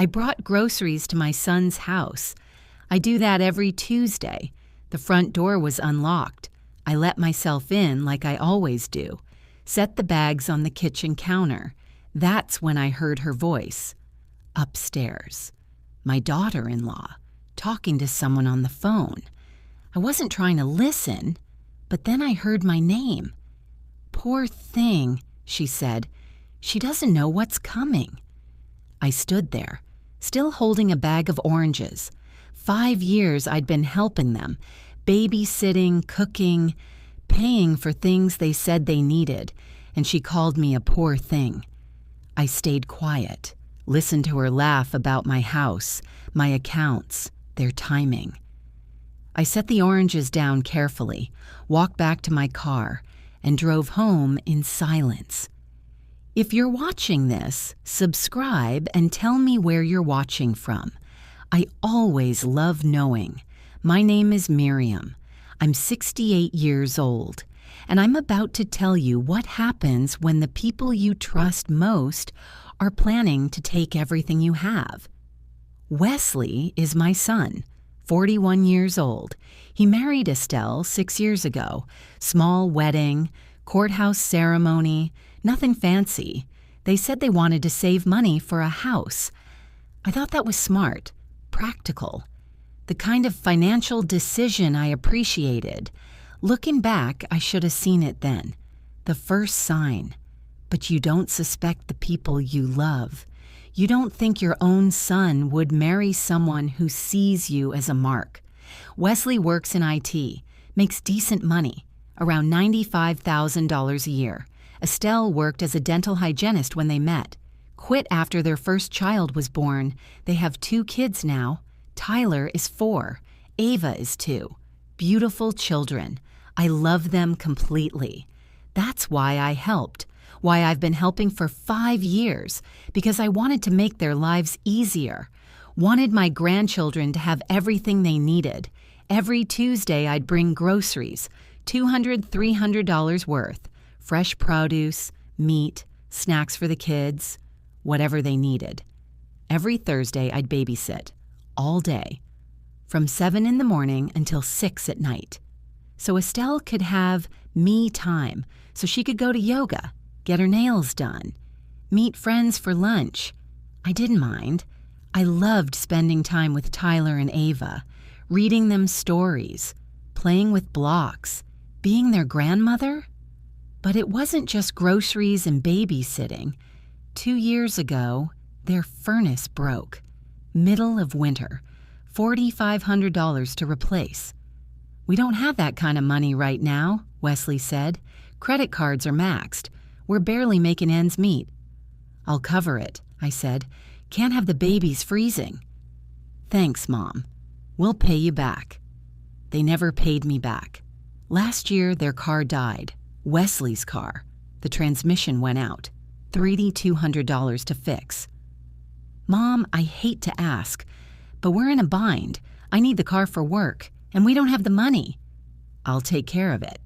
I brought groceries to my son's house. I do that every Tuesday. The front door was unlocked. I let myself in like I always do. Set the bags on the kitchen counter. That's when I heard her voice. Upstairs. My daughter-in-law, talking to someone on the phone. I wasn't trying to listen, but then I heard my name. Poor thing, she said. She doesn't know what's coming. I stood there, still holding a bag of oranges. 5 years I'd been helping them, babysitting, cooking, paying for things they said they needed, and she called me a poor thing. I stayed quiet, listened to her laugh about my house, my accounts, their timing. I set the oranges down carefully, walked back to my car, and drove home in silence. If you're watching this, subscribe and tell me where you're watching from. I always love knowing. My name is Miriam. I'm 68 years old, and I'm about to tell you what happens when the people you trust most are planning to take everything you have. Wesley is my son, 41 years old. He married Estelle 6 years ago. Small wedding, courthouse ceremony, nothing fancy. They said they wanted to save money for a house. I thought that was smart, practical, the kind of financial decision I appreciated. Looking back, I should have seen it then, the first sign. But you don't suspect the people you love. You don't think your own son would marry someone who sees you as a mark. Wesley works in IT, makes decent money, around $95,000 a year. Estelle worked as a dental hygienist when they met. Quit after their first child was born. They have 2 kids now. Tyler is 4. Ava is 2. Beautiful children. I love them completely. That's why I helped. Why I've been helping for 5 years, because I wanted to make their lives easier. Wanted my grandchildren to have everything they needed. Every Tuesday I'd bring groceries, $200, $300 worth. Fresh produce, meat, snacks for the kids, whatever they needed. Every Thursday I'd babysit, all day, from 7 in the morning until 6 at night. So Estelle could have me time, so she could go to yoga, get her nails done, meet friends for lunch. I didn't mind. I loved spending time with Tyler and Ava, reading them stories, playing with blocks, being their grandmother. But it wasn't just groceries and babysitting. 2 years ago, their furnace broke. Middle of winter, $4,500 to replace. We don't have that kind of money right now, Wesley said. Credit cards are maxed. We're barely making ends meet. I'll cover it, I said. Can't have the babies freezing. Thanks, Mom. We'll pay you back. They never paid me back. Last year, their car died. Wesley's car. The transmission went out. $3,200 to fix. Mom, I hate to ask, but we're in a bind. I need the car for work, and we don't have the money. I'll take care of it.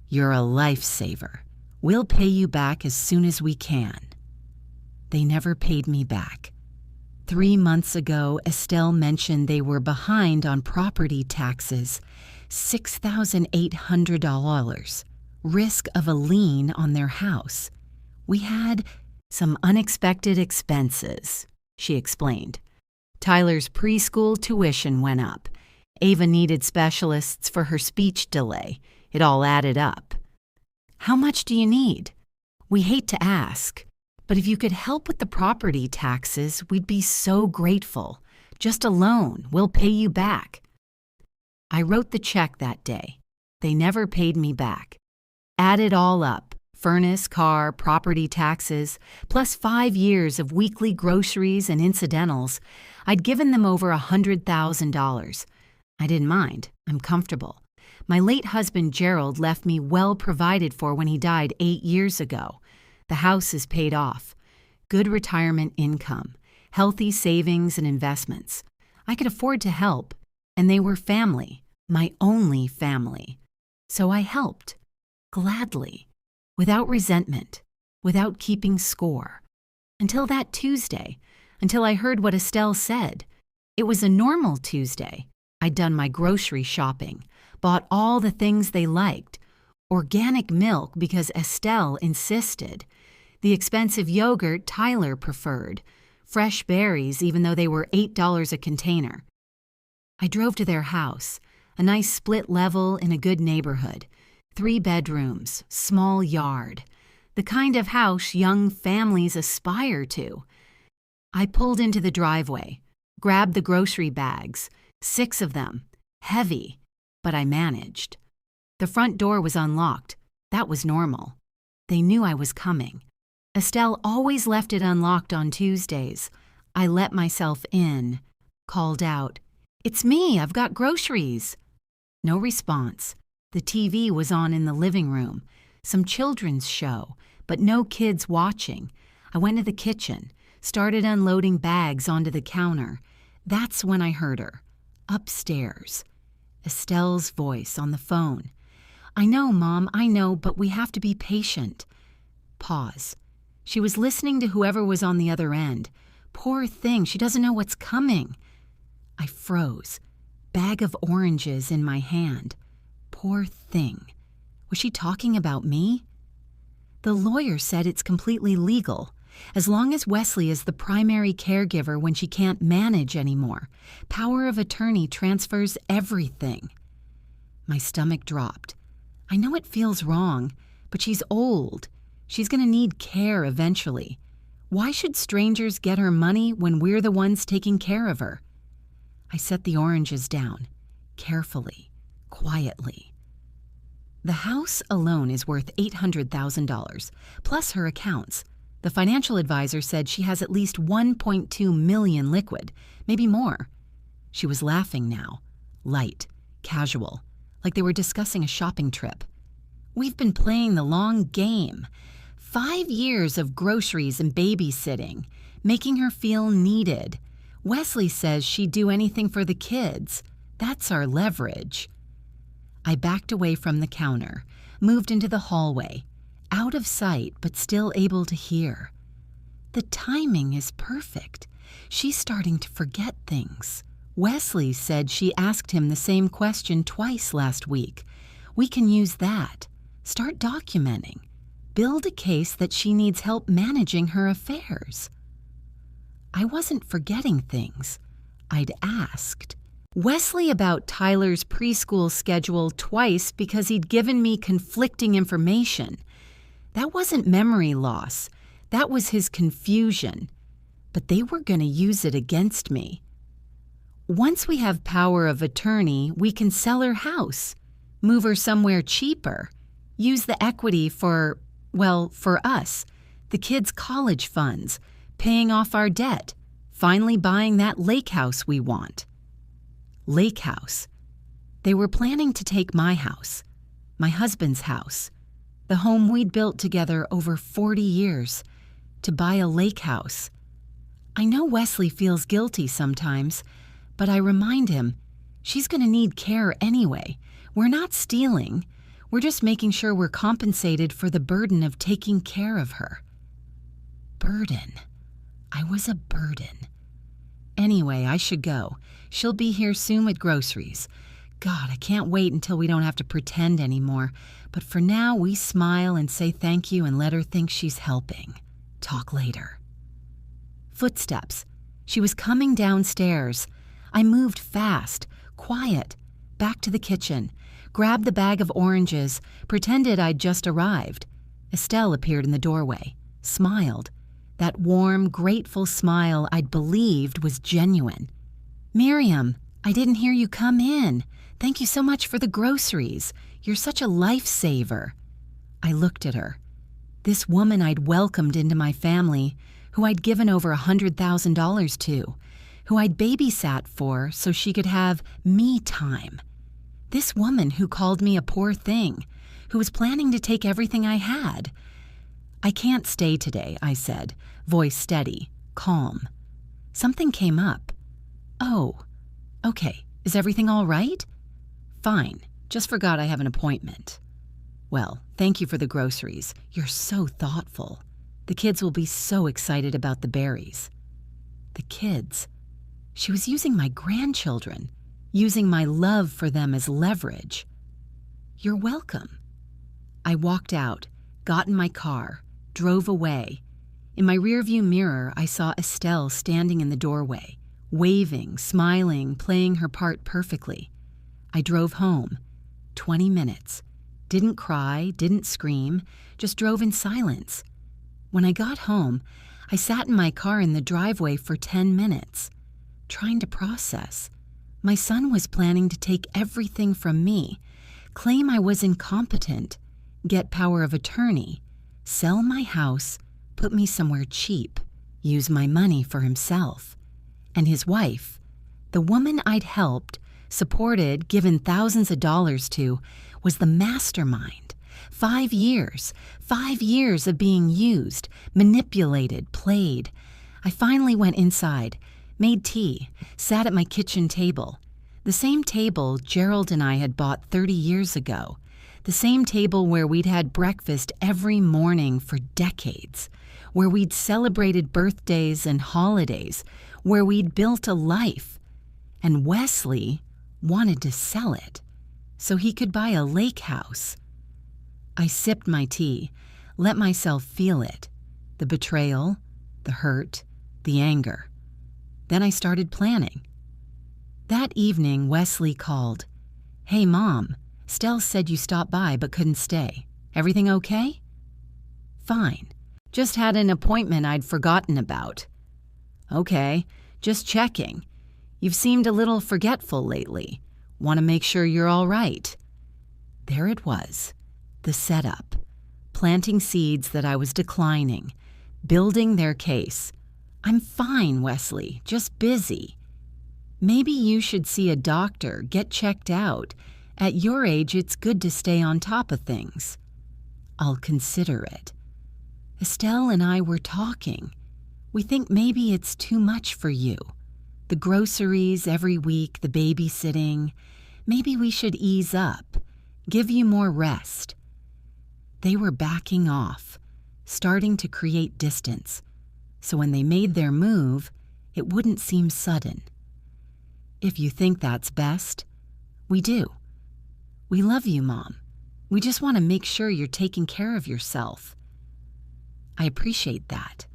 You're a lifesaver. We'll pay you back as soon as we can. They never paid me back. 3 months ago, Estelle mentioned they were behind on property taxes, $6,800. Risk of a lien on their house. We had some unexpected expenses, she explained. Tyler's preschool tuition went up. Ava needed specialists for her speech delay. It all added up. How much do you need? We hate to ask, but if you could help with the property taxes, we'd be so grateful. Just a loan. We'll pay you back. I wrote the check that day. They never paid me back. Add it all up, furnace, car, property taxes, plus 5 years of weekly groceries and incidentals, I'd given them over $100,000. I didn't mind. I'm comfortable. My late husband Gerald left me well provided for when he died 8 years ago. The house is paid off. Good retirement income, healthy savings and investments. I could afford to help, and they were family, my only family. So I helped. Gladly, without resentment, without keeping score. Until that Tuesday, until I heard what Estelle said. It was a normal Tuesday. I'd done my grocery shopping, bought all the things they liked. Organic milk because Estelle insisted. The expensive yogurt Tyler preferred. Fresh berries even though they were $8 a container. I drove to their house, a nice split level in a good neighborhood. 3 bedrooms, small yard. The kind of house young families aspire to. I pulled into the driveway, grabbed the grocery bags, 6 of them, heavy, but I managed. The front door was unlocked. That was normal. They knew I was coming. Estelle always left it unlocked on Tuesdays. I let myself in, called out, "It's me, I've got groceries." No response. The TV was on in the living room, some children's show, but no kids watching. I went to the kitchen, started unloading bags onto the counter. That's when I heard her, upstairs. Estelle's voice on the phone. "I know, Mom, I know, but we have to be patient." Pause. She was listening to whoever was on the other end. Poor thing, she doesn't know what's coming. I froze. Bag of oranges in my hand. Poor thing. Was she talking about me? The lawyer said it's completely legal, as long as Wesley is the primary caregiver when she can't manage anymore. Power of attorney transfers everything. My stomach dropped. I know it feels wrong, but she's old. She's going to need care eventually. Why should strangers get her money when we're the ones taking care of her? I set the oranges down, carefully, quietly. The house alone is worth $800,000, plus her accounts. The financial advisor said she has at least $1.2 million liquid, maybe more. She was laughing now, light, casual, like they were discussing a shopping trip. We've been playing the long game. 5 years of groceries and babysitting, making her feel needed. Wesley says she'd do anything for the kids. That's our leverage. I backed away from the counter, moved into the hallway, out of sight but still able to hear. The timing is perfect. She's starting to forget things. Wesley said she asked him the same question twice last week. We can use that. Start documenting. Build a case that she needs help managing her affairs. I wasn't forgetting things. I'd asked Wesley about Tyler's preschool schedule twice because he'd given me conflicting information. That wasn't memory loss. That was his confusion. But they were going to use it against me. Once we have power of attorney, we can sell her house, move her somewhere cheaper, use the equity for us, the kids' college funds, paying off our debt, finally buying that lake house we want. Lake house. They were planning to take my house, my husband's house, the home we'd built together over 40 years, to buy a lake house. I know Wesley feels guilty sometimes, but I remind him, she's going to need care anyway. We're not stealing. We're just making sure we're compensated for the burden of taking care of her. Burden. I was a burden. Anyway, I should go. She'll be here soon with groceries. God, I can't wait until we don't have to pretend anymore. But for now, we smile and say thank you and let her think she's helping. Talk later. Footsteps. She was coming downstairs. I moved fast, quiet, back to the kitchen, grabbed the bag of oranges, pretended I'd just arrived. Estelle appeared in the doorway, smiled. That warm, grateful smile I'd believed was genuine. "Miriam, I didn't hear you come in. Thank you so much for the groceries. You're such a lifesaver." I looked at her. This woman I'd welcomed into my family, who I'd given over $100,000 to, who I'd babysat for so she could have me time. This woman who called me a poor thing, who was planning to take everything I had. "I can't stay today," I said, voice steady, calm. Something came up. "Oh, okay. Is everything all right?" "Fine. Just forgot I have an appointment." "Well, thank you for the groceries. You're so thoughtful. The kids will be so excited about the berries." The kids. She was using my grandchildren, using my love for them as leverage. You're welcome. I walked out, got in my car, drove away. In my rearview mirror, I saw Estelle standing in the doorway, waving, smiling, playing her part perfectly. I drove home. 20 minutes. Didn't cry, didn't scream, just drove in silence. When I got home, I sat in my car in the driveway for 10 minutes, trying to process. My son was planning to take everything from me, claim I was incompetent, get power of attorney, sell my house, put me somewhere cheap, use my money for himself. And his wife, the woman I'd helped, supported, given thousands of dollars to, was the mastermind. 5 years of being used, manipulated, played. I finally went inside, made tea, sat at my kitchen table. The same table Gerald and I had bought 30 years ago. The same table where we'd had breakfast every morning for decades, where we'd celebrated birthdays and holidays, where we'd built a life. And Wesley wanted to sell it so he could buy a lake house. I sipped my tea, let myself feel it, the betrayal, the hurt, the anger. Then I started planning. That evening, Wesley called. "Hey, Mom, Stell said you stopped by but couldn't stay. Everything okay?" "Fine. Just had an appointment I'd forgotten about." "Okay, just checking. You've seemed a little forgetful lately. Want to make sure you're all right." There it was, the setup, planting seeds that I was declining, building their case. "I'm fine, Wesley, just busy. Maybe you should see a doctor, get checked out. At your age, it's good to stay on top of things." "I'll consider it." Estelle and I were talking. We think maybe it's too much for you. The groceries every week, the babysitting. Maybe we should ease up, give you more rest. They were backing off, starting to create distance, so when they made their move, it wouldn't seem sudden. If you think that's best, we do. We love you, Mom. We just want to make sure you're taking care of yourself. I appreciate that.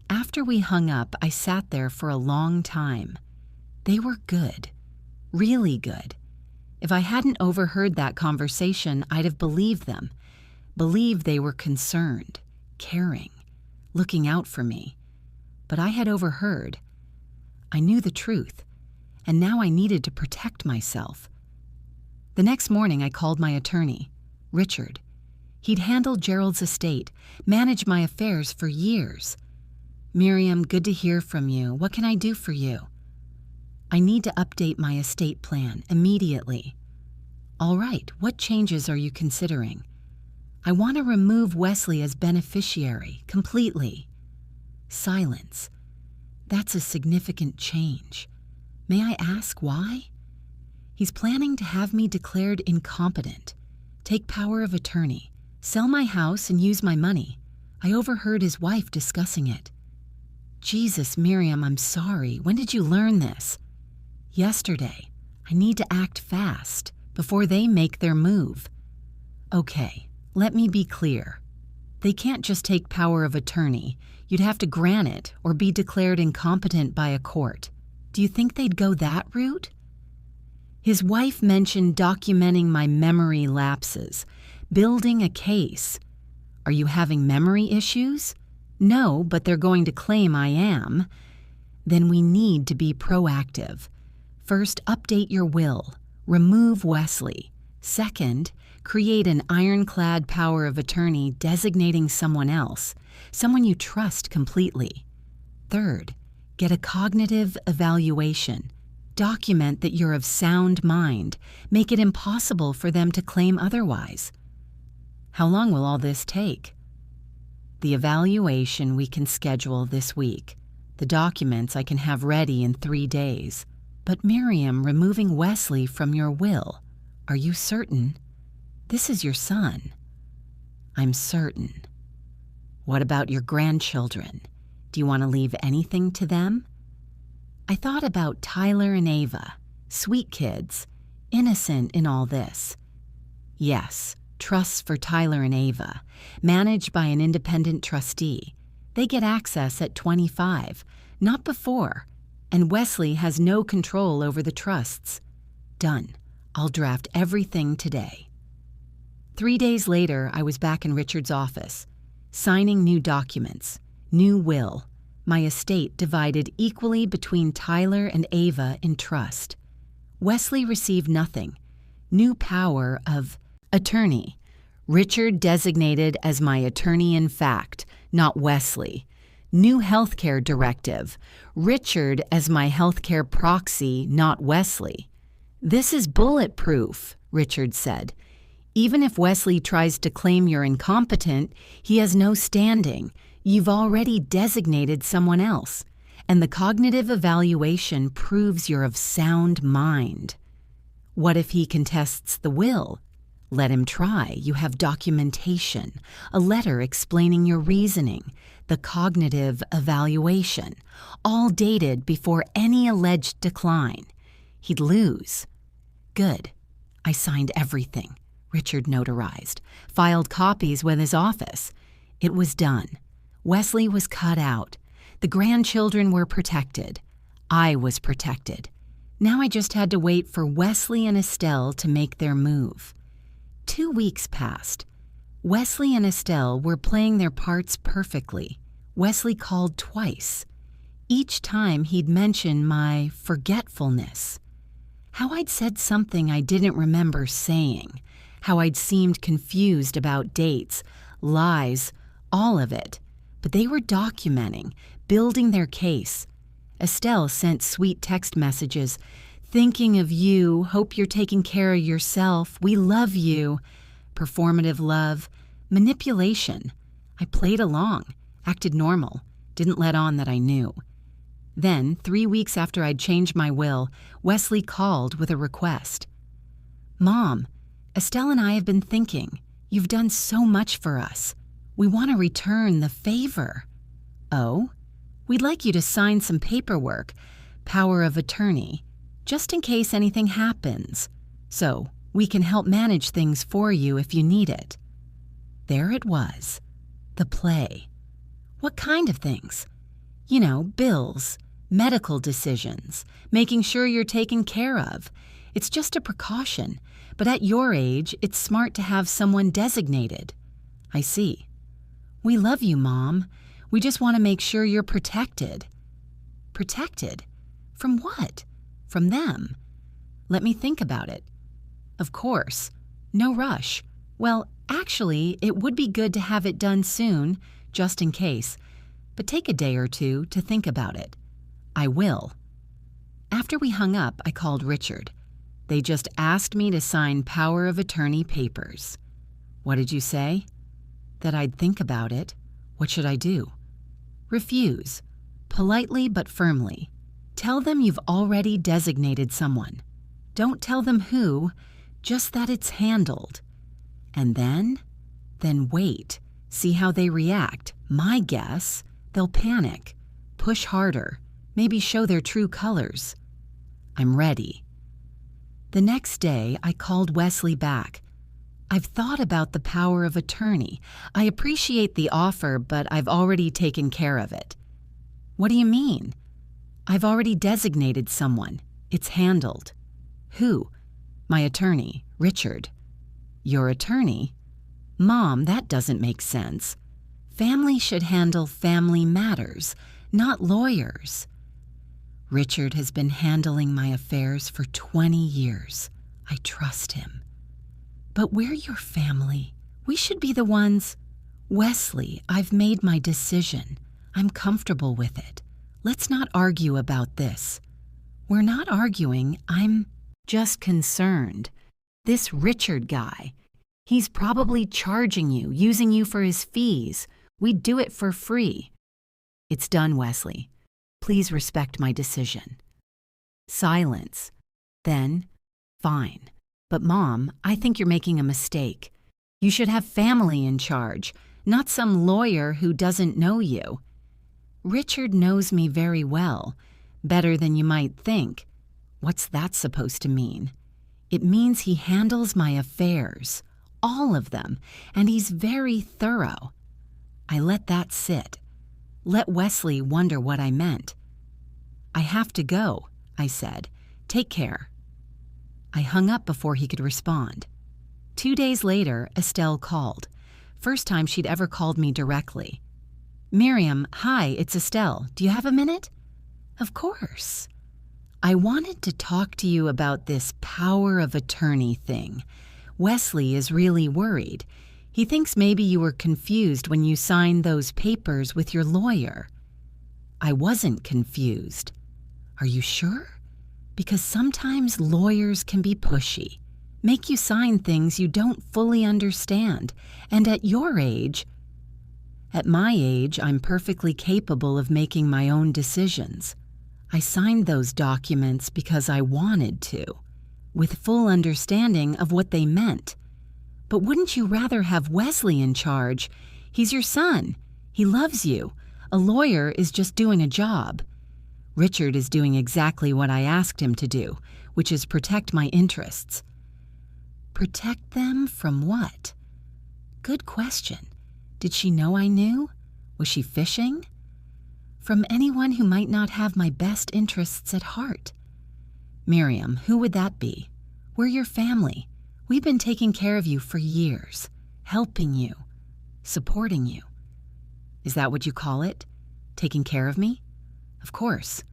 After we hung up, I sat there for a long time. They were good, really good. If I hadn't overheard that conversation, I'd have believed them, believed they were concerned, caring, looking out for me. But I had overheard. I knew the truth, and now I needed to protect myself. The next morning, I called my attorney, Richard. He'd handled Gerald's estate, managed my affairs for years. "Miriam, good to hear from you. What can I do for you?" "I need to update my estate plan immediately." "All right, what changes are you considering?" "I want to remove Wesley as beneficiary, completely." Silence. That's a significant change. May I ask why? He's planning to have me declared incompetent, take power of attorney, sell my house and use my money. I overheard his wife discussing it. Jesus, Miriam, I'm sorry. When did you learn this? Yesterday. I need to act fast before they make their move. Okay, let me be clear. They can't just take power of attorney. You'd have to grant it or be declared incompetent by a court. Do you think they'd go that route? His wife mentioned documenting my memory lapses, building a case. Are you having memory issues? No, but they're going to claim I am. Then we need to be proactive. First, update your will. Remove Wesley. Second, create an ironclad power of attorney designating someone else, someone you trust completely. Third, get a cognitive evaluation. Document that you're of sound mind. Make it impossible for them to claim otherwise. How long will all this take? The evaluation we can schedule this week. The documents I can have ready in 3 days. But Miriam, removing Wesley from your will, are you certain? This is your son. I'm certain. What about your grandchildren? Do you want to leave anything to them? I thought about Tyler and Ava, sweet kids, innocent in all this. Yes, trusts for Tyler and Ava, managed by an independent trustee. They get access at 25, not before, and Wesley has no control over the trusts. Done. I'll draft everything today. 3 days later, I was back in Richard's office, signing new documents, new will, my estate divided equally between Tyler and Ava in trust. Wesley received nothing. New power of attorney. Richard designated as my attorney in fact, not Wesley. New healthcare directive. Richard as my healthcare proxy, not Wesley. This is bulletproof, Richard said. Even if Wesley tries to claim you're incompetent, he has no standing. You've already designated someone else, and the cognitive evaluation proves you're of sound mind. What if he contests the will? Let him try. You have documentation, a letter explaining your reasoning, the cognitive evaluation, all dated before any alleged decline. He'd lose. Good. I signed everything, Richard notarized, filed copies with his office. It was done. Wesley was cut out. The grandchildren were protected. I was protected. Now I just had to wait for Wesley and Estelle to make their move. 2 weeks passed. Wesley and Estelle were playing their parts perfectly. Wesley called twice. Each time he'd mention my forgetfulness. How I'd said something I didn't remember saying. How I'd seemed confused about dates, lies, all of it. But they were documenting, building their case. Estelle sent sweet text messages. Thinking of you, hope you're taking care of yourself, we love you. Performative love, manipulation. I played along, acted normal, didn't let on that I knew. Then, 3 weeks after I'd changed my will, Wesley called with a request. Mom, Estelle and I have been thinking. You've done so much for us. We want to return the favor. Oh? We'd like you to sign some paperwork, power of attorney, just in case anything happens. So we can help manage things for you if you need it. There it was. The play. What kind of things? You know, bills, medical decisions, making sure you're taken care of. It's just a precaution, but at your age, it's smart to have someone designated. I see. We love you, Mom. We just want to make sure you're protected. Protected? From what? From them. Let me think about it. Of course. No rush. Well, actually, it would be good to have it done soon, just in case. But take a day or two to think about it. I will. After we hung up, I called Richard. They just asked me to sign power of attorney papers. What did you say? That I'd think about it. What should I do? Refuse. Politely but firmly. Tell them you've already designated someone. Don't tell them who, just that it's handled. And then wait. See how they react. My guess, they'll panic, push harder, maybe show their true colors. I'm ready. The next day, I called Wesley back. I've thought about the power of attorney. I appreciate the offer, but I've already taken care of it. What do you mean? I've already designated someone. It's handled. Who? My attorney, Richard. Your attorney? Mom, that doesn't make sense. Family should handle family matters, not lawyers. Richard has been handling my affairs for 20 years. I trust him. But we're your family. We should be the ones. Wesley, I've made my decision. I'm comfortable with it. Let's not argue about this. We're not arguing. I'm just concerned. This Richard guy, he's probably charging you, using you for his fees. We'd do it for free. It's done, Wesley. Please respect my decision. Silence. Then, fine. But Mom, I think you're making a mistake. You should have family in charge, not some lawyer who doesn't know you. Richard knows me very well, better than you might think. What's that supposed to mean? It means he handles my affairs, all of them, and he's very thorough. I let that sit. Let Wesley wonder what I meant. I have to go, I said. Take care. I hung up before he could respond. 2 days later, Estelle called. First time she'd ever called me directly. Miriam, hi, it's Estelle. Do you have a minute? Of course. I wanted to talk to you about this power of attorney thing. Wesley is really worried. He thinks maybe you were confused when you signed those papers with your lawyer. I wasn't confused. Are you sure? Because sometimes lawyers can be pushy, make you sign things you don't fully understand, and at your age, at my age, I'm perfectly capable of making my own decisions. I signed those documents because I wanted to, with full understanding of what they meant. But wouldn't you rather have Wesley in charge? He's your son. He loves you. A lawyer is just doing a job. Richard is doing exactly what I asked him to do, which is protect my interests. Protect them from what? Good question. Did she know I knew? Was she fishing? From anyone who might not have my best interests at heart. Miriam, who would that be? We're your family. We've been taking care of you for years, helping you, supporting you. Is that what you call it? Taking care of me? Of course.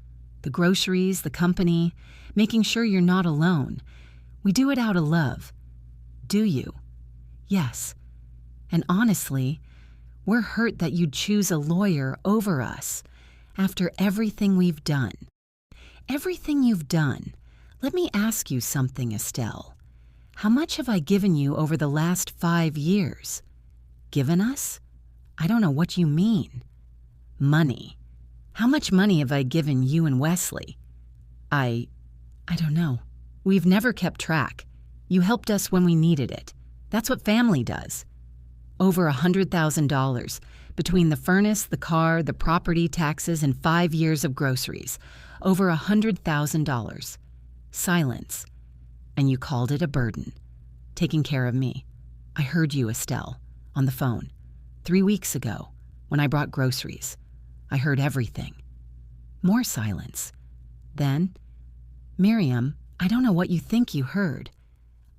The groceries, the company, making sure you're not alone. We do it out of love. Do you? Yes. And honestly, we're hurt that you'd choose a lawyer over us after everything we've done. Everything you've done. Let me ask you something, Estelle. How much have I given you over the last 5 years? Given us? I don't know what you mean. Money. How much money have I given you and Wesley? I don't know. We've never kept track. You helped us when we needed it. That's what family does. Over $100,000 between the furnace, the car, the property taxes, and 5 years of groceries. Over $100,000. Silence. And you called it a burden. Taking care of me. I heard you, Estelle, on the phone. 3 weeks ago, when I brought groceries. I heard everything. More silence. Then, Miriam, I don't know what you think you heard.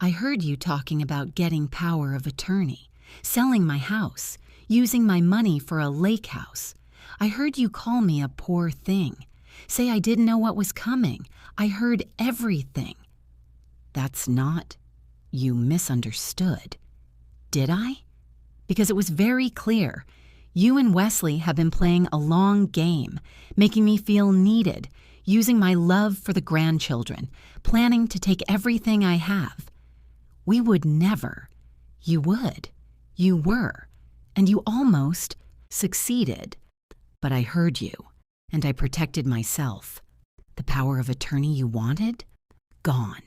I heard you talking about getting power of attorney, selling my house, using my money for a lake house. I heard you call me a poor thing, say I didn't know what was coming. I heard everything. That's not, you misunderstood. Did I? Because it was very clear. You and Wesley have been playing a long game, making me feel needed, using my love for the grandchildren, planning to take everything I have. We would never. You would. You were. And you almost succeeded. But I heard you, and I protected myself. The power of attorney you wanted? Gone.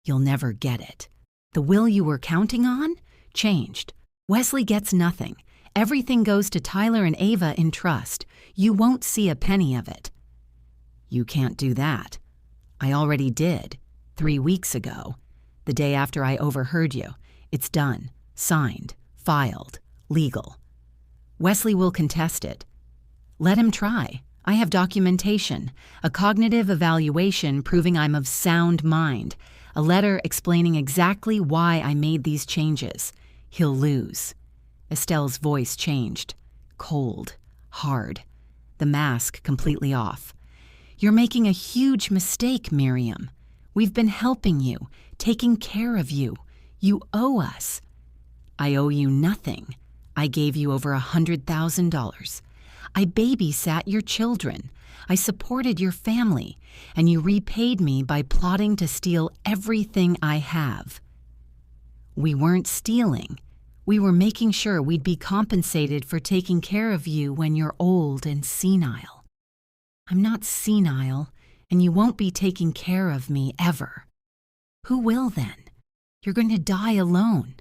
You'll never get it. The will you were counting on? Changed. Wesley gets nothing. Everything goes to Tyler and Ava in trust. You won't see a penny of it. You can't do that. I already did, 3 weeks ago. The day after I overheard you. It's done, signed, filed, legal. Wesley will contest it. Let him try. I have documentation, a cognitive evaluation proving I'm of sound mind, a letter explaining exactly why I made these changes. He'll lose. Estelle's voice changed. Cold, hard, the mask completely off. You're making a huge mistake, Miriam. We've been helping you, taking care of you. You owe us. I owe you nothing. I gave you over $100,000. I babysat your children. I supported your family, and you repaid me by plotting to steal everything I have. We weren't stealing. We were making sure we'd be compensated for taking care of you when you're old and senile. I'm not senile, and you won't be taking care of me ever. Who will then? You're going to die alone.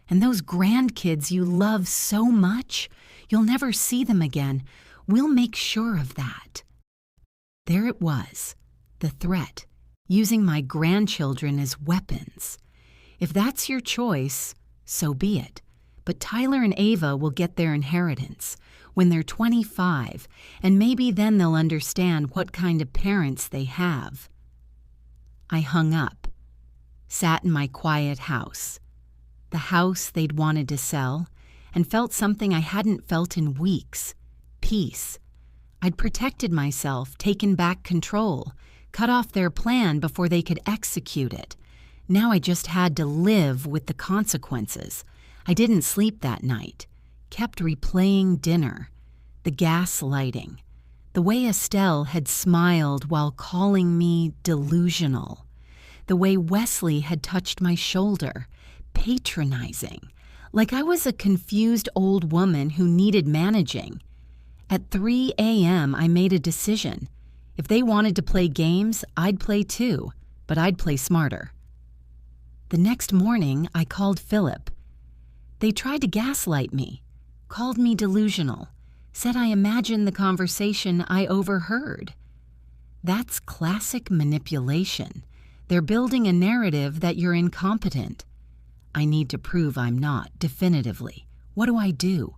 And those grandkids you love so much, you'll never see them again. We'll make sure of that. There it was, the threat, using my grandchildren as weapons. If that's your choice, so be it. But Tyler and Ava will get their inheritance when they're 25, and maybe then they'll understand what kind of parents they have. I hung up, sat in my quiet house, the house they'd wanted to sell, and felt something I hadn't felt in weeks, peace. I'd protected myself, taken back control, cut off their plan before they could execute it. Now I just had to live with the consequences. I didn't sleep that night, kept replaying dinner, the gaslighting, the way Estelle had smiled while calling me delusional, the way Wesley had touched my shoulder, patronizing, like I was a confused old woman who needed managing. At 3 a.m., I made a decision. If they wanted to play games, I'd play too, but I'd play smarter. The next morning, I called Philip. They tried to gaslight me, called me delusional, said I imagined the conversation I overheard. That's classic manipulation. They're building a narrative that you're incompetent. I need to prove I'm not, definitively. What do I do?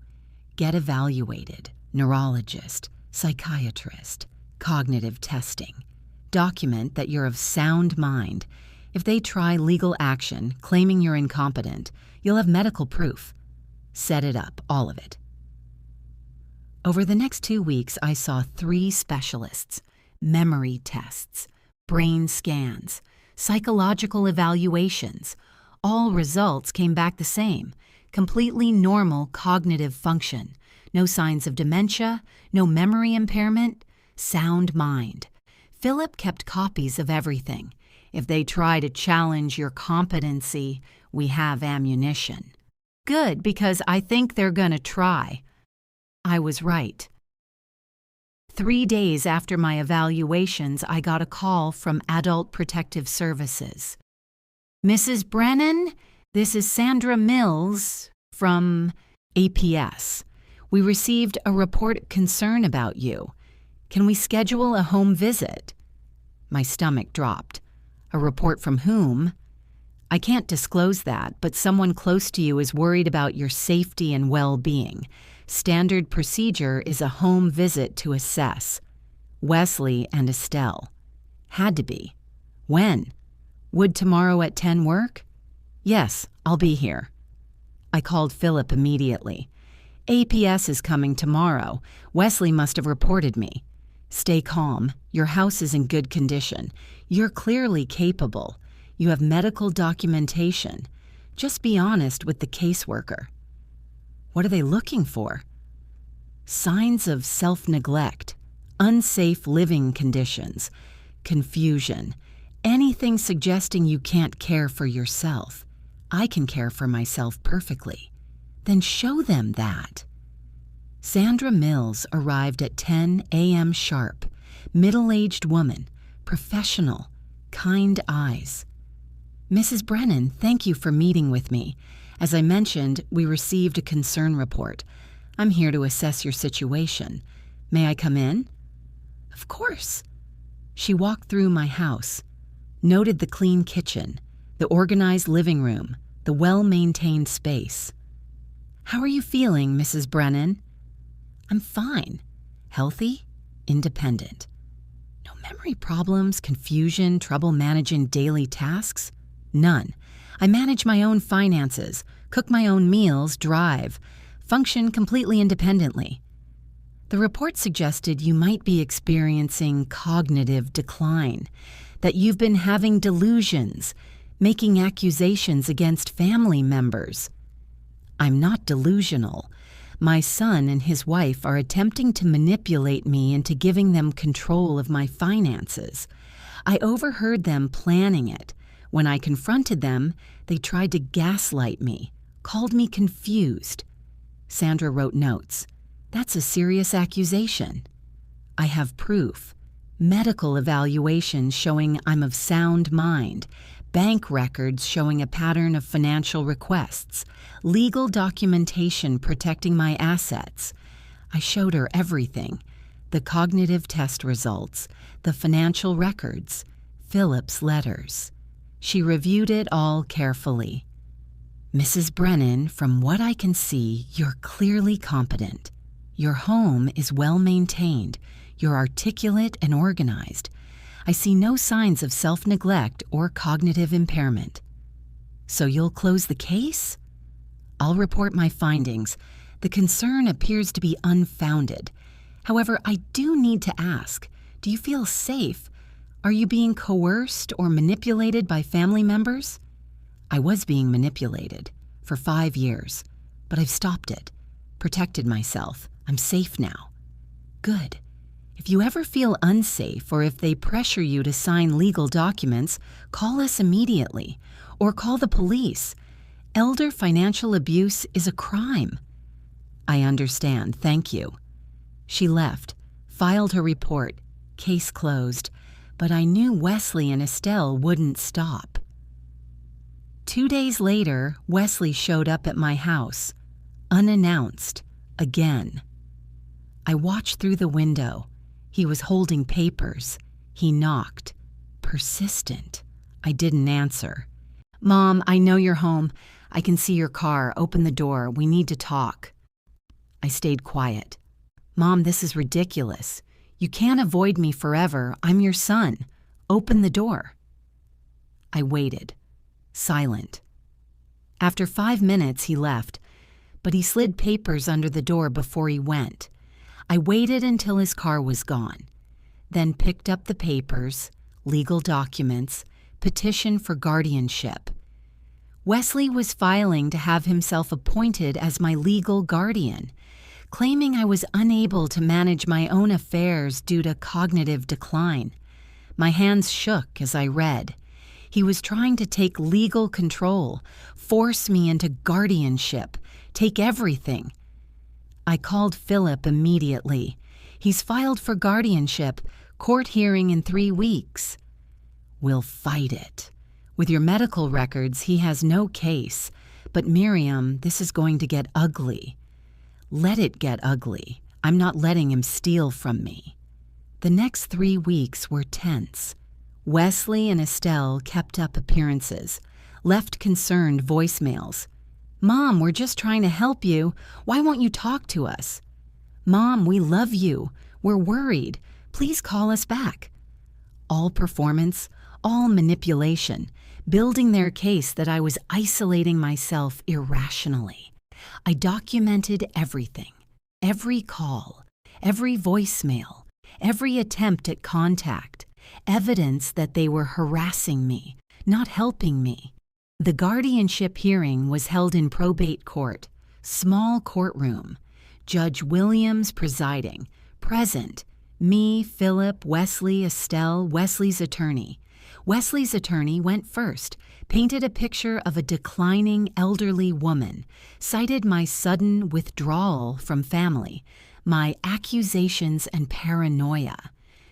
Get evaluated. Neurologist, psychiatrist, cognitive testing. Document that you're of sound mind. If they try legal action, claiming you're incompetent, you'll have medical proof. Set it up, all of it. Over the next 2 weeks, I saw 3 specialists, memory tests, brain scans, psychological evaluations. All results came back the same, completely normal cognitive function. No signs of dementia, no memory impairment, sound mind. Philip kept copies of everything. If they try to challenge your competency, we have ammunition. Good, because I think they're gonna try. I was right. 3 days after my evaluations, I got a call from Adult Protective Services. Mrs. Brennan, this is Sandra Mills from APS. We received a report of concern about you. Can we schedule a home visit? My stomach dropped. A report from whom? I can't disclose that, but someone close to you is worried about your safety and well-being. Standard procedure is a home visit to assess. Wesley and Estelle. Had to be. When? Would tomorrow at 10 work? Yes, I'll be here. I called Philip immediately. APS is coming tomorrow. Wesley must have reported me. Stay calm. Your house is in good condition. You're clearly capable. You have medical documentation. Just be honest with the caseworker. What are they looking for? Signs of self-neglect, unsafe living conditions, confusion, anything suggesting you can't care for yourself. I can care for myself perfectly. Then show them that. Sandra Mills arrived at 10 a.m. sharp, middle-aged woman, professional, kind eyes. Mrs. Brennan, thank you for meeting with me. As I mentioned, we received a concern report. I'm here to assess your situation. May I come in? Of course. She walked through my house, noted the clean kitchen, the organized living room, the well-maintained space. How are you feeling, Mrs. Brennan? I'm fine. Healthy, independent. No memory problems, confusion, trouble managing daily tasks? None. I manage my own finances, cook my own meals, drive, function completely independently. The report suggested you might be experiencing cognitive decline, that you've been having delusions, making accusations against family members. I'm not delusional. My son and his wife are attempting to manipulate me into giving them control of my finances. I overheard them planning it. When I confronted them, they tried to gaslight me, called me confused. Sandra wrote notes. That's a serious accusation. I have proof. Medical evaluations showing I'm of sound mind. Bank records showing a pattern of financial requests. Legal documentation protecting my assets. I showed her everything: the cognitive test results, the financial records, Philip's letters. She reviewed it all carefully. "Mrs. Brennan, from what I can see, you're clearly competent. Your home is well maintained. You're articulate and organized. I see no signs of self-neglect or cognitive impairment. So you'll close the case? I'll report my findings. The concern appears to be unfounded. However, I do need to ask, do you feel safe? Are you being coerced or manipulated by family members?" I was being manipulated for 5 years, but I've stopped it, protected myself. I'm safe now. Good. If you ever feel unsafe or if they pressure you to sign legal documents, call us immediately or call the police. Elder financial abuse is a crime. I understand, thank you. She left, filed her report, case closed, but I knew Wesley and Estelle wouldn't stop. 2 days later, Wesley showed up at my house, unannounced, again. I watched through the window. He was holding papers. He knocked. Persistent. I didn't answer. "Mom, I know you're home. I can see your car. Open the door. We need to talk." I stayed quiet. "Mom, this is ridiculous. You can't avoid me forever. I'm your son. Open the door." I waited, silent. After 5 minutes, he left, but he slid papers under the door before he went. I waited until his car was gone, then picked up the papers, legal documents, petition for guardianship. Wesley was filing to have himself appointed as my legal guardian, claiming I was unable to manage my own affairs due to cognitive decline. My hands shook as I read. He was trying to take legal control, force me into guardianship, take everything. I called Philip immediately. He's filed for guardianship, court hearing in 3 weeks. We'll fight it. With your medical records, he has no case. But Miriam, this is going to get ugly. Let it get ugly. I'm not letting him steal from me. The next 3 weeks were tense. Wesley and Estelle kept up appearances, left concerned voicemails. "Mom, we're just trying to help you. Why won't you talk to us? Mom, we love you. We're worried. Please call us back." All performance, all manipulation, building their case that I was isolating myself irrationally. I documented everything, every call, every voicemail, every attempt at contact, evidence that they were harassing me, not helping me. The guardianship hearing was held in probate court, small courtroom. Judge Williams presiding, present, me, Philip, Wesley, Estelle, Wesley's attorney. Wesley's attorney went first, painted a picture of a declining elderly woman, cited my sudden withdrawal from family, my accusations and paranoia,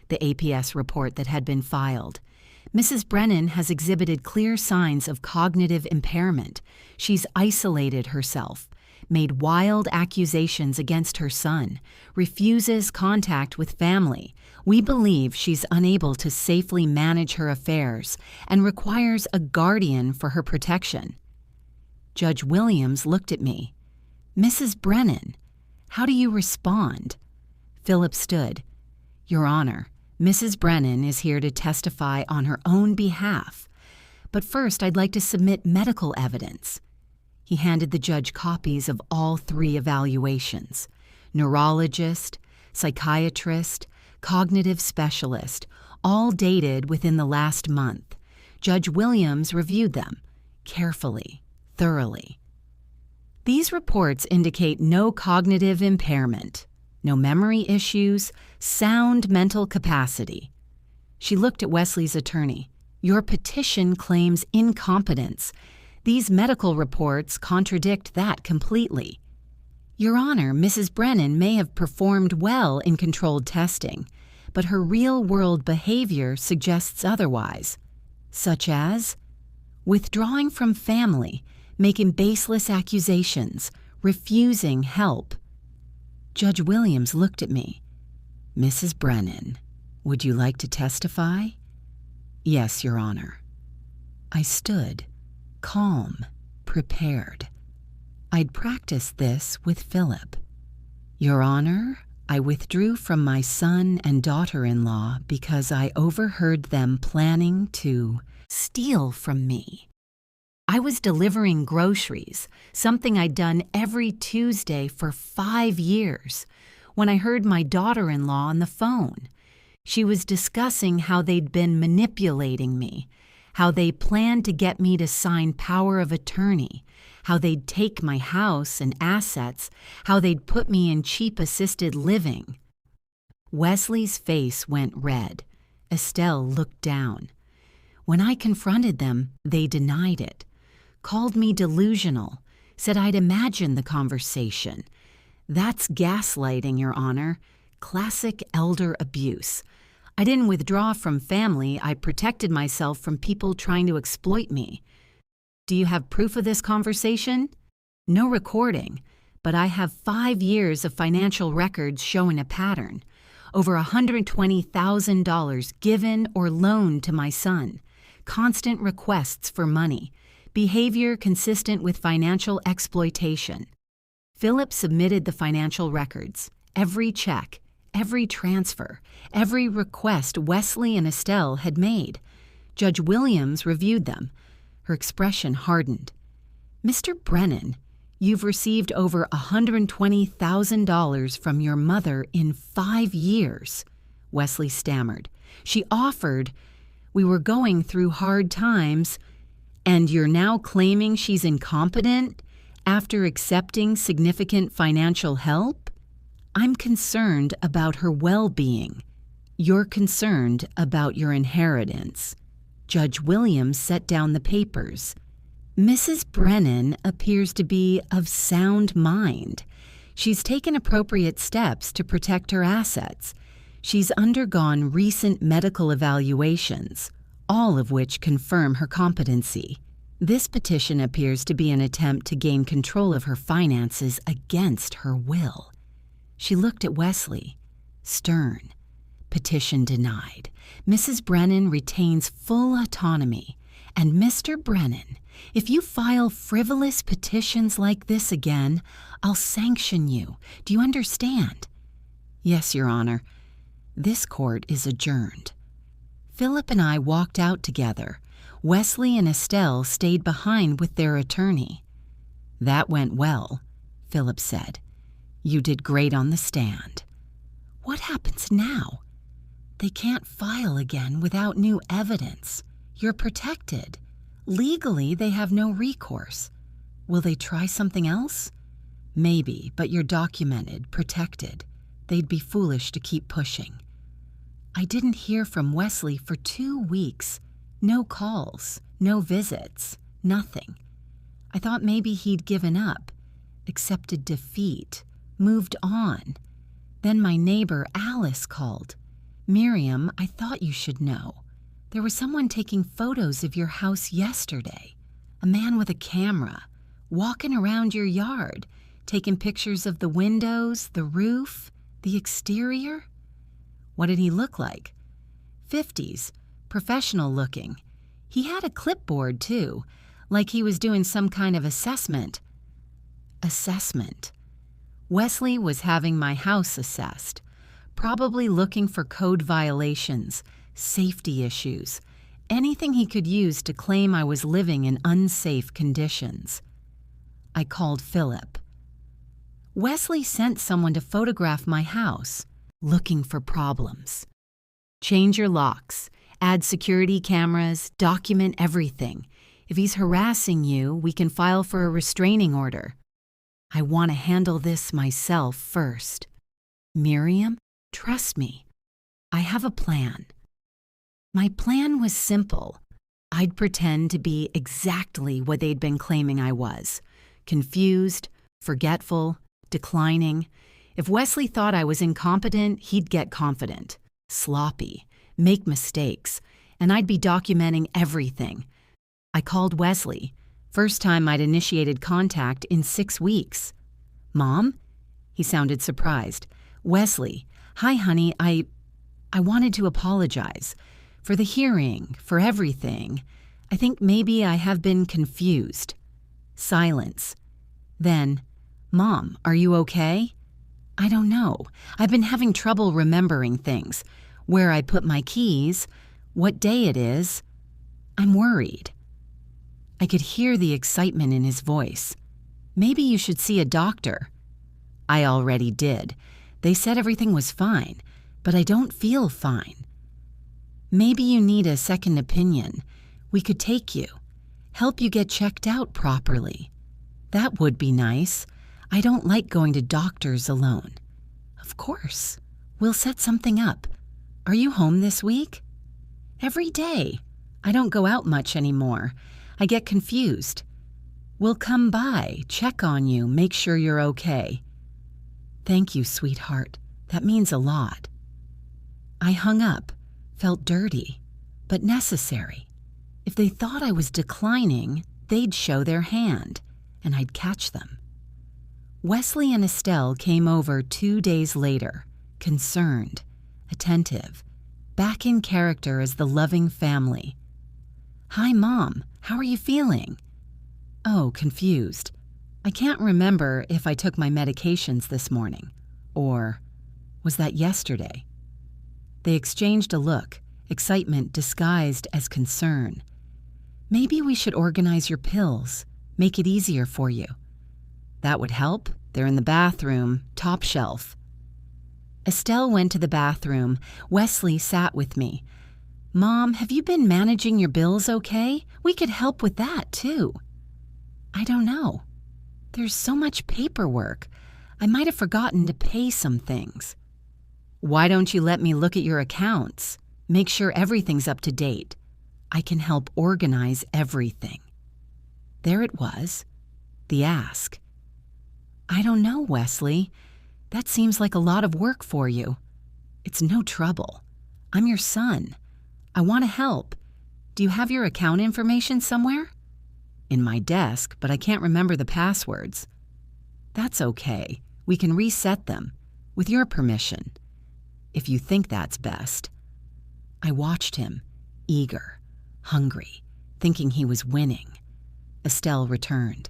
the APS report that had been filed. Mrs. Brennan has exhibited clear signs of cognitive impairment. She's isolated herself, made wild accusations against her son, refuses contact with family. We believe she's unable to safely manage her affairs and requires a guardian for her protection. Judge Williams looked at me. "Mrs. Brennan, how do you respond?" Philip stood. "Your Honor, Mrs. Brennan is here to testify on her own behalf. But first, I'd like to submit medical evidence." He handed the judge copies of all 3 evaluations: neurologist, psychiatrist, cognitive specialist, all dated within the last month. Judge Williams reviewed them carefully, thoroughly. These reports indicate no cognitive impairment, no memory issues, sound mental capacity. She looked at Wesley's attorney. "Your petition claims incompetence. These medical reports contradict that completely." "Your Honor, Mrs. Brennan may have performed well in controlled testing, but her real-world behavior suggests otherwise, such as withdrawing from family, making baseless accusations, refusing help." Judge Williams looked at me. "Mrs. Brennan, would you like to testify?" "Yes, Your Honor." I stood, calm, prepared. I'd practiced this with Philip. "Your Honor, I withdrew from my son and daughter-in-law because I overheard them planning to steal from me. I was delivering groceries, something I'd done every Tuesday for 5 years, when I heard my daughter-in-law on the phone. She was discussing how they'd been manipulating me, how they planned to get me to sign power of attorney, how they'd take my house and assets, how they'd put me in cheap assisted living. Wesley's face went red. Estelle looked down. When I confronted them, they denied it, called me delusional, said I'd imagined the conversation. That's gaslighting, Your Honor. Classic elder abuse. I didn't withdraw from family. I protected myself from people trying to exploit me. Do you have proof of this conversation? No recording, but I have 5 years of financial records showing a pattern. Over $120,000 given or loaned to my son. Constant requests for money. Behavior consistent with financial exploitation. Philip submitted the financial records, every check, every transfer, every request Wesley and Estelle had made. Judge Williams reviewed them. Her expression hardened. "Mr. Brennan, you've received over $120,000 from your mother in 5 years," Wesley stammered. "She offered, we were going through hard times, and you're now claiming she's incompetent after accepting significant financial help? I'm concerned about her well-being. You're concerned about your inheritance." Judge Williams set down the papers. "Mrs. Brennan appears to be of sound mind. She's taken appropriate steps to protect her assets. She's undergone recent medical evaluations, all of which confirm her competency. This petition appears to be an attempt to gain control of her finances against her will." She looked at Wesley, stern. "Petition denied. Mrs. Brennan retains full autonomy. And Mr. Brennan, if you file frivolous petitions like this again, I'll sanction you. Do you understand?" "Yes, Your Honor." This court is adjourned. Philip and I walked out together. Wesley and Estelle stayed behind with their attorney. "That went well," Philip said. "You did great on the stand." "What happens now?" "They can't file again without new evidence. You're protected. Legally, they have no recourse. Will they try something else?" "Maybe, but you're documented, protected. They'd be foolish to keep pushing." I didn't hear from Wesley for 2 weeks. No calls, no visits, nothing. I thought maybe he'd given up, accepted defeat, moved on. Then my neighbor Alice called. "Miriam, I thought you should know. There was someone taking photos of your house yesterday. A man with a camera, walking around your yard, taking pictures of the windows, the roof, the exterior." "What did he look like?" "50s, professional looking. He had a clipboard, too, like he was doing some kind of assessment." Assessment. Wesley was having my house assessed, probably looking for code violations, safety issues, anything he could use to claim I was living in unsafe conditions. I called Philip. "Wesley sent someone to photograph my house, looking for problems. Change your locks, add security cameras, document everything. If he's harassing you, we can file for a restraining order. I want to handle this myself first. Miriam, trust me. I have a plan." My plan was simple. I'd pretend to be exactly what they'd been claiming I was. Confused, forgetful, declining. If Wesley thought I was incompetent, he'd get confident. Sloppy, make mistakes, and I'd be documenting everything. I called Wesley. First time I'd initiated contact in 6 weeks. "Mom?" He sounded surprised. Wesley, hi, honey, I wanted to apologize. For the hearing, for everything. I think maybe I have been confused. Silence. Then, Mom, are you okay? I don't know. I've been having trouble remembering things. Where I put my keys, what day it is. I'm worried. I could hear the excitement in his voice. Maybe you should see a doctor. I already did. They said everything was fine, but I don't feel fine. Maybe you need a second opinion. We could take you, help you get checked out properly. That would be nice. I don't like going to doctors alone. Of course. We'll set something up. Are you home this week? Every day. I don't go out much anymore. I get confused. We'll come by, check on you, make sure you're okay. Thank you, sweetheart. That means a lot. I hung up, felt dirty, but necessary. If they thought I was declining, they'd show their hand, and I'd catch them. Wesley and Estelle came over 2 days later, concerned, attentive, back in character as the loving family. Hi, Mom. How are you feeling? Oh, confused. I can't remember if I took my medications this morning. Or was that yesterday? They exchanged a look, excitement disguised as concern. Maybe we should organize your pills, make it easier for you. That would help. They're in the bathroom, top shelf. Estelle went to the bathroom. Wesley sat with me. Mom, have you been managing your bills okay? We could help with that, too. I don't know. There's so much paperwork. I might have forgotten to pay some things. Why don't you let me look at your accounts? Make sure everything's up to date. I can help organize everything. There it was, the ask. I don't know, Wesley. That seems like a lot of work for you. It's no trouble. I'm your son. I want to help. Do you have your account information somewhere? In my desk, but I can't remember the passwords. That's okay. We can reset them, with your permission. If you think that's best. I watched him, eager, hungry, thinking he was winning. Estelle returned.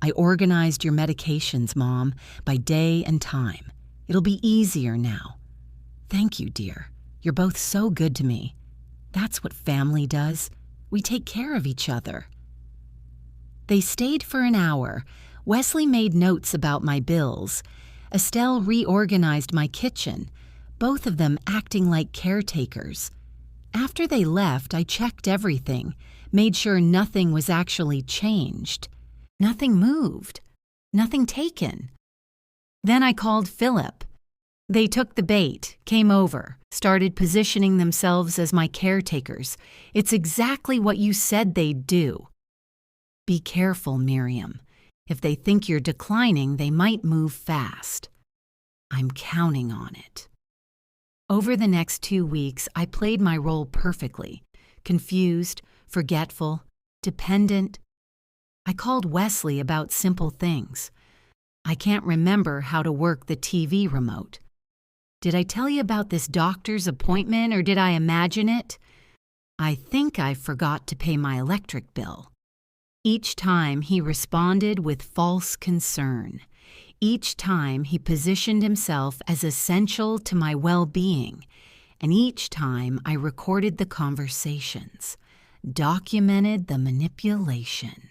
I organized your medications, Mom, by day and time. It'll be easier now. Thank you, dear. You're both so good to me. That's what family does. We take care of each other. They stayed for an hour. Wesley made notes about my bills. Estelle reorganized my kitchen, both of them acting like caretakers. After they left, I checked everything, made sure nothing was actually changed. Nothing moved. Nothing taken. Then I called Philip. They took the bait, came over, started positioning themselves as my caretakers. It's exactly what you said they'd do. Be careful, Miriam. If they think you're declining, they might move fast. I'm counting on it. Over the next 2 weeks, I played my role perfectly. Confused, forgetful, dependent. I called Wesley about simple things. I can't remember how to work the TV remote. Did I tell you about this doctor's appointment or did I imagine it? I think I forgot to pay my electric bill. Each time he responded with false concern. Each time he positioned himself as essential to my well-being. And each time I recorded the conversations, documented the manipulation.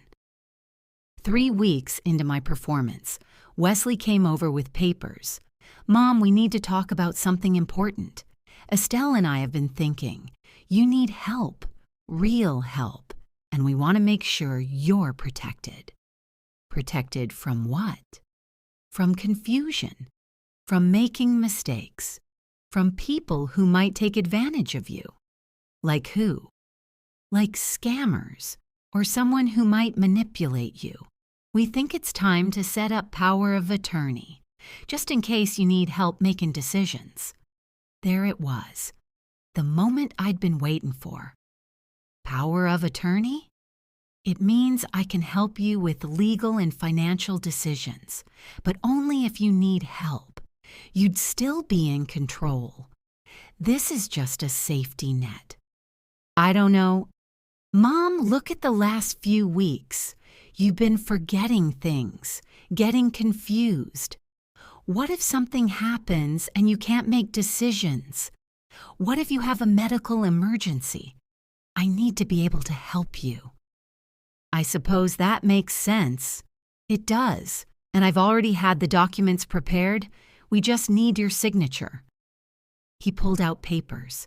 3 weeks into my performance, Wesley came over with papers. Mom, we need to talk about something important. Estelle and I have been thinking. You need help, real help, and we want to make sure you're protected. Protected from what? From confusion, from making mistakes, from people who might take advantage of you. Like who? Like scammers, or someone who might manipulate you. We think it's time to set up power of attorney, just in case you need help making decisions. There it was, the moment I'd been waiting for. Power of attorney? It means I can help you with legal and financial decisions, but only if you need help. You'd still be in control. This is just a safety net. I don't know. Mom, look at the last few weeks. You've been forgetting things, getting confused. What if something happens and you can't make decisions? What if you have a medical emergency? I need to be able to help you. I suppose that makes sense. It does, and I've already had the documents prepared. We just need your signature. He pulled out papers,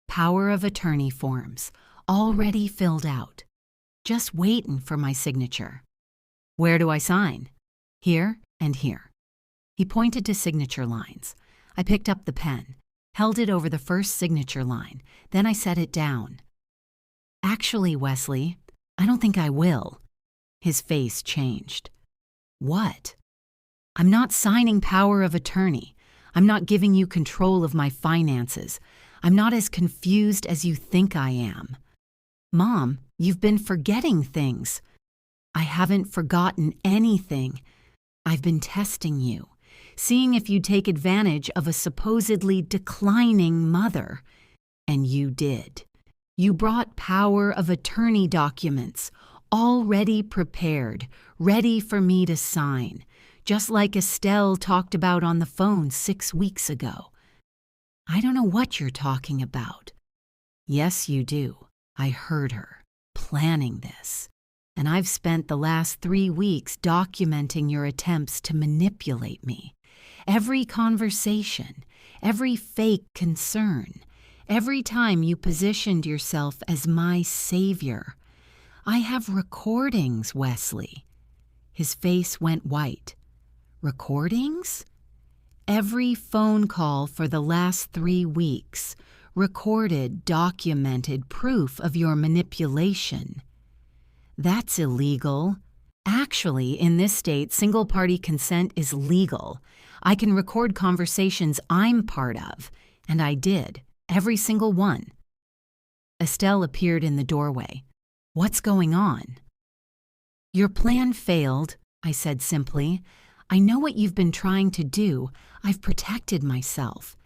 power of attorney forms, already filled out. Just waiting for my signature. Where do I sign? Here and here. He pointed to signature lines. I picked up the pen, held it over the first signature line, then I set it down. Actually, Wesley, I don't think I will. His face changed. What? I'm not signing power of attorney. I'm not giving you control of my finances. I'm not as confused as you think I am. Mom, you've been forgetting things. I haven't forgotten anything. I've been testing you, seeing if you'd take advantage of a supposedly declining mother. And you did. You brought power of attorney documents, already prepared, ready for me to sign, just like Estelle talked about on the phone 6 weeks ago. I don't know what you're talking about. Yes, you do. I heard her, planning this. And I've spent the last 3 weeks documenting your attempts to manipulate me. Every conversation, every fake concern, every time you positioned yourself as my savior. I have recordings, Wesley. His face went white. Recordings? Every phone call for the last 3 weeks, recorded, documented proof of your manipulation. That's illegal. Actually, in this state, single-party consent is legal. I can record conversations I'm part of, and I did, every single one. Estelle appeared in the doorway. What's going on? Your plan failed, I said simply. I know what you've been trying to do. I've protected myself.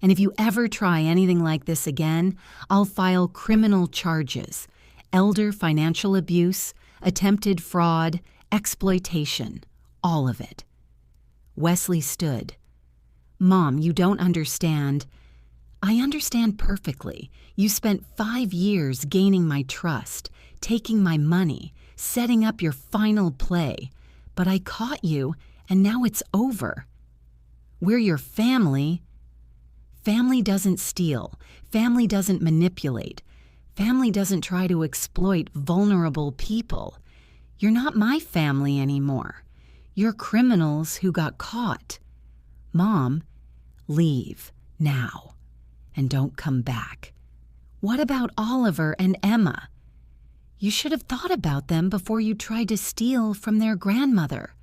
And if you ever try anything like this again, I'll file criminal charges. Elder financial abuse, attempted fraud, exploitation, all of it. Wesley stood. Mom, you don't understand. I understand perfectly. You spent 5 years gaining my trust, taking my money, setting up your final play. But I caught you, and now it's over. We're your family. Family doesn't steal. Family doesn't manipulate. Family doesn't try to exploit vulnerable people. You're not my family anymore. You're criminals who got caught. Mom, leave now and don't come back. What about Oliver and Emma? You should have thought about them before you tried to steal from their grandmother.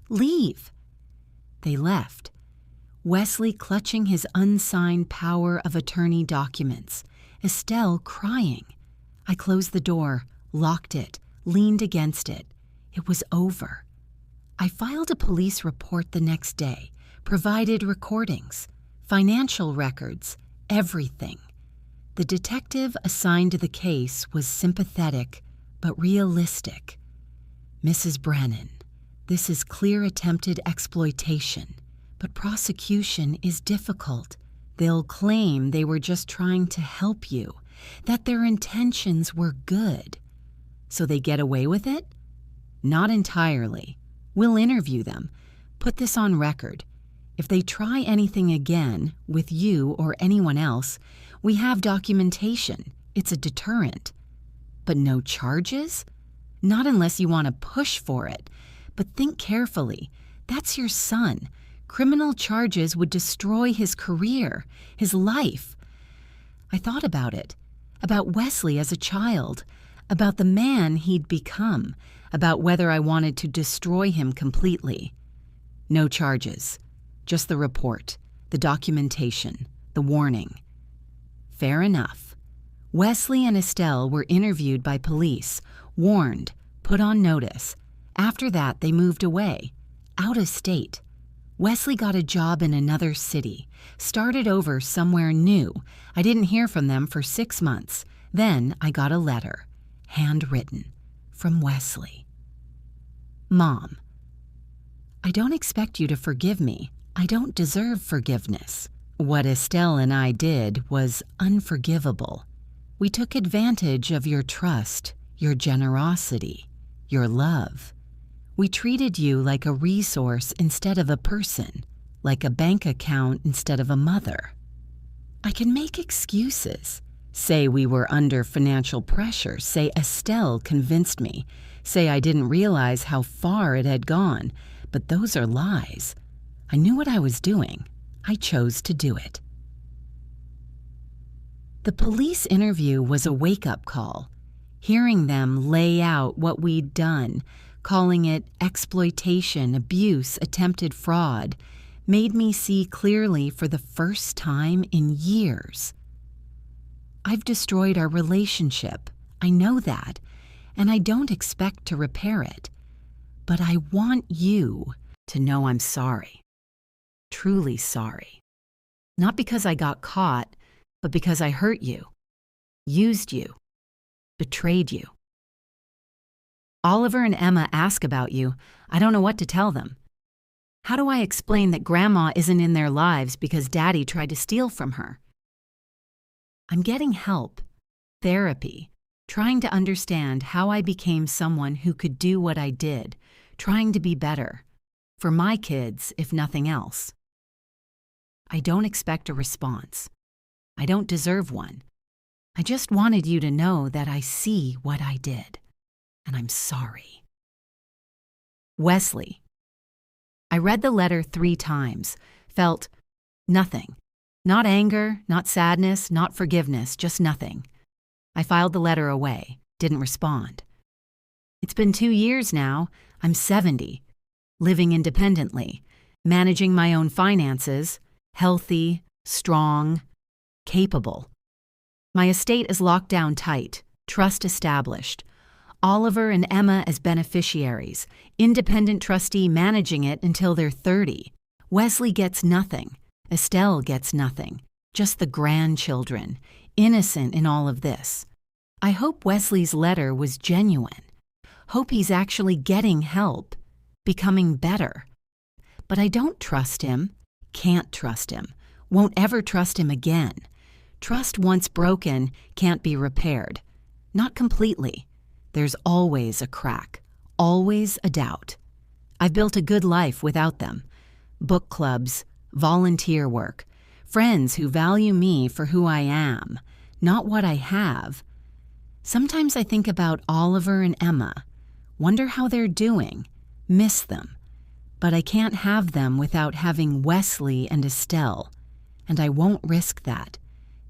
Leave. They left. Wesley clutching his unsigned power of attorney documents. Estelle crying. I closed the door, locked it, leaned against it. It was over. I filed a police report the next day, provided recordings, financial records, everything. The detective assigned to the case was sympathetic, but realistic. Mrs. Brennan, this is clear attempted exploitation, but prosecution is difficult. They'll claim they were just trying to help you, that their intentions were good. So they get away with it? Not entirely. We'll interview them, put this on record. If they try anything again, with you or anyone else, we have documentation. It's a deterrent. But no charges? Not unless you want to push for it. But think carefully. That's your son. Criminal charges would destroy his career, his life. I thought about it, about Wesley as a child, about the man he'd become, about whether I wanted to destroy him completely. No charges, just the report, the documentation, the warning. Fair enough. Wesley and Estelle were interviewed by police, warned, put on notice. After that, they moved away, out of state. Wesley got a job in another city, started over somewhere new. I didn't hear from them for 6 months. Then I got a letter, handwritten, from Wesley. Mom, I don't expect you to forgive me. I don't deserve forgiveness. What Estelle and I did was unforgivable. We took advantage of your trust, your generosity, your love. We treated you like a resource instead of a person, like a bank account instead of a mother. I can make excuses. Say we were under financial pressure. Say Estelle convinced me. Say I didn't realize how far it had gone. But those are lies. I knew what I was doing. I chose to do it. The police interview was a wake-up call. Hearing them lay out what we'd done, calling it exploitation, abuse, attempted fraud, made me see clearly for the first time in years. I've destroyed our relationship. I know that, and I don't expect to repair it. But I want you to know I'm sorry. Truly sorry. Not because I got caught, but because I hurt you, used you, betrayed you. Oliver and Emma ask about you. I don't know what to tell them. How do I explain that Grandma isn't in their lives because Daddy tried to steal from her? I'm getting help, therapy, trying to understand how I became someone who could do what I did, trying to be better, for my kids, if nothing else. I don't expect a response. I don't deserve one. I just wanted you to know that I see what I did, and I'm sorry. Wesley. I read the letter 3 times, felt nothing. Not anger, not sadness, not forgiveness, just nothing. I filed the letter away, didn't respond. It's been 2 years now. I'm 70, living independently, managing my own finances, healthy, strong, capable. My estate is locked down tight, trust established. Oliver and Emma as beneficiaries, independent trustee managing it until they're 30. Wesley gets nothing. Estelle gets nothing. Just the grandchildren, innocent in all of this. I hope Wesley's letter was genuine. Hope he's actually getting help, becoming better. But I don't trust him, can't trust him, won't ever trust him again. Trust once broken can't be repaired. Not completely. There's always a crack, always a doubt. I've built a good life without them. Book clubs, volunteer work, friends who value me for who I am, not what I have. Sometimes I think about Oliver and Emma, wonder how they're doing, miss them. But I can't have them without having Wesley and Estelle, and I won't risk that.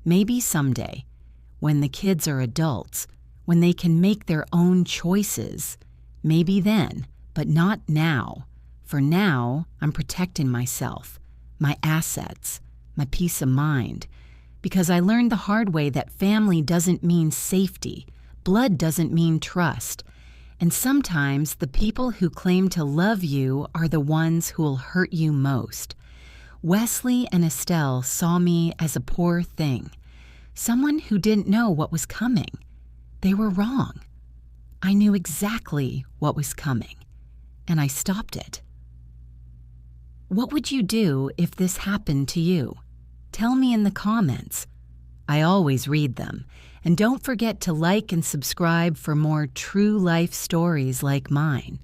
Maybe someday, when the kids are adults, when they can make their own choices, maybe then, but not now. For now, I'm protecting myself, my assets, my peace of mind, because I learned the hard way that family doesn't mean safety, blood doesn't mean trust, and sometimes the people who claim to love you are the ones who'll hurt you most. Wesley and Estelle saw me as a poor thing, someone who didn't know what was coming. They were wrong. I knew exactly what was coming, and I stopped it. What would you do if this happened to you? Tell me in the comments. I always read them, and don't forget to like and subscribe for more true life stories like mine.